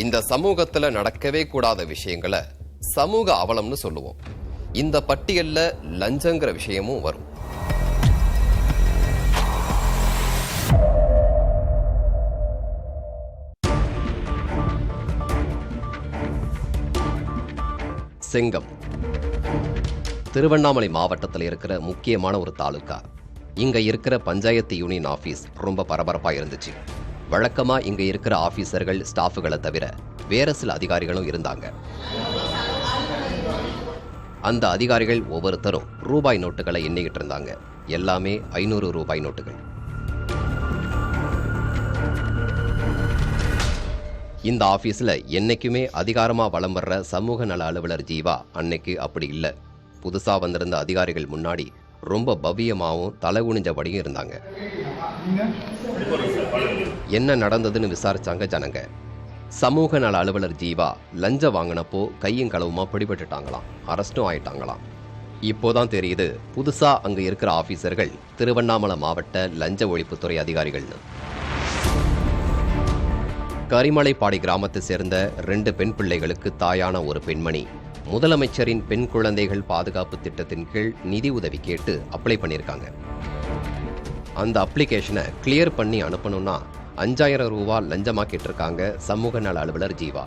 இந்த சமூகத்துல நடக்கவே கூடாத விஷயங்களை சமூக அவலம்னு சொல்லுவோம். இந்த பட்டியல்ல லஞ்சங்கிற விஷயமும் வரும். செங்கம் திருவண்ணாமலை மாவட்டத்தில் இருக்கிற முக்கியமான ஒரு தாலுகா. இங்க இருக்கிற பஞ்சாயத்து யூனியன் ஆபீஸ் ரொம்ப பரபரப்பா இருந்துச்சு. வழக்கமா இங்க இருக்கிற ஆபீசர்கள் ஸ்டாஃபுகளை தவிர வேற சில அதிகாரிகளும் இருந்தாங்க. அந்த அதிகாரிகள் ஒவ்வொருத்தரும் ரூபாய் நோட்டுகளை எண்ணிக்கிட்டு இருந்தாங்க. எல்லாமே 500 ரூபாய் நோட்டுகள். இந்த ஆபீஸ்ல என்னைக்குமே அதிகாரமா வலம் வர்ற சமூக நல அலுவலர் ஜீவா அன்னைக்கு அப்படி இல்லை. புதுசா வந்திருந்த அதிகாரிகள் முன்னாடி ரொம்ப பவ்யமாவும் தலை குனிஞ்சபடியும் இருந்தாங்க. என்ன நடந்ததுன்னு விசாரிச்சாங்க ஜனங்க. சமூக நல அலுவலர் ஜீவா லஞ்சம் வாங்கினப்போ கையும் களவுமா பிடிபட்டுட்டாங்களாம், அரெஸ்டும் ஆயிட்டாங்களாம். இப்போதான் தெரியுது புதுசா அங்க இருக்கிற ஆபீசர்கள் திருவண்ணாமலை மாவட்ட லஞ்ச ஒழிப்புத்துறை அதிகாரிகள்னு. கரிமலைப்பாடி கிராமத்தை சேர்ந்த 2 பெண் பிள்ளைகளுக்கு தாயான ஒரு பெண்மணி முதலமைச்சரின் பெண் குழந்தைகள் பாதுகாப்பு திட்டத்தின் கீழ் நிதி உதவி கேட்டு அப்ளை பண்ணியிருக்காங்க. அந்த அப்ளிகேஷனை கிளியர் பண்ணி அனுப்பணும்னா 5000 ரூபாய் லஞ்சமா கேட்டிருக்காங்க சமூக நல அலுவலர் ஜீவா.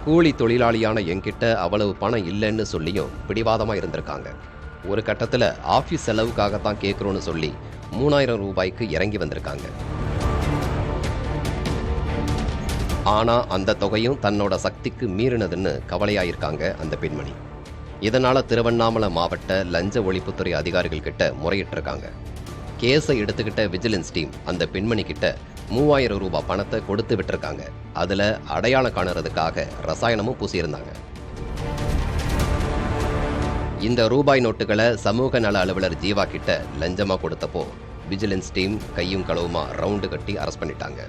கூலி தொழிலாளியான என்கிட்ட அவ்வளவு பணம் இல்லைன்னு சொல்லியும் பிடிவாதமா இருந்திருக்காங்க. ஒரு கட்டத்தில் ஆபீஸ் செலவுக்காகத்தான் கேட்குறோன்னு சொல்லி 3000 ரூபாய்க்கு இறங்கி வந்திருக்காங்க. ஆனா அந்த தொகையும் தன்னோட சக்திக்கு மீறினதுன்னு கவலையாயிருக்காங்க அந்த பெண்மணி. இதனால திருவண்ணாமலை மாவட்ட லஞ்ச ஒழிப்புத்துறை அதிகாரிகள் கிட்ட முறையிட்டிருக்காங்க. கேஸை எடுத்துக்கிட்ட விஜிலன்ஸ் டீம் அந்த பெண்மணி கிட்ட 3000 ரூபாய் பணத்தை கொடுத்து விட்டுருக்காங்க. அதுல அடையாளம் காணுறதுக்காக ரசாயனமும் பூசியிருந்தாங்க. இந்த ரூபாய் நோட்டுகளை சமூக நல அலுவலர் ஜீவா கிட்ட லஞ்சமா கொடுத்தப்போ விஜிலன்ஸ் டீம் கையும் களவுமா ரவுண்டு கட்டி அரெஸ்ட் பண்ணிட்டாங்க.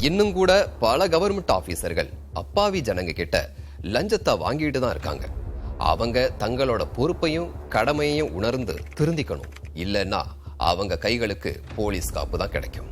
இன்னும் கூட பல கவர்மெண்ட் ஆபீசர்கள் அப்பாவி ஜனங்க கிட்ட லஞ்சத்தை வாங்கிட்டு தான் இருக்காங்க. அவங்க தங்களோட பொறுப்பையும் கடமையையும் உணர்ந்து திருந்திக்கணும். இல்லைன்னா அவங்க கைகளுக்கு போலீஸ் காப்பு தான் கிடைக்கும்.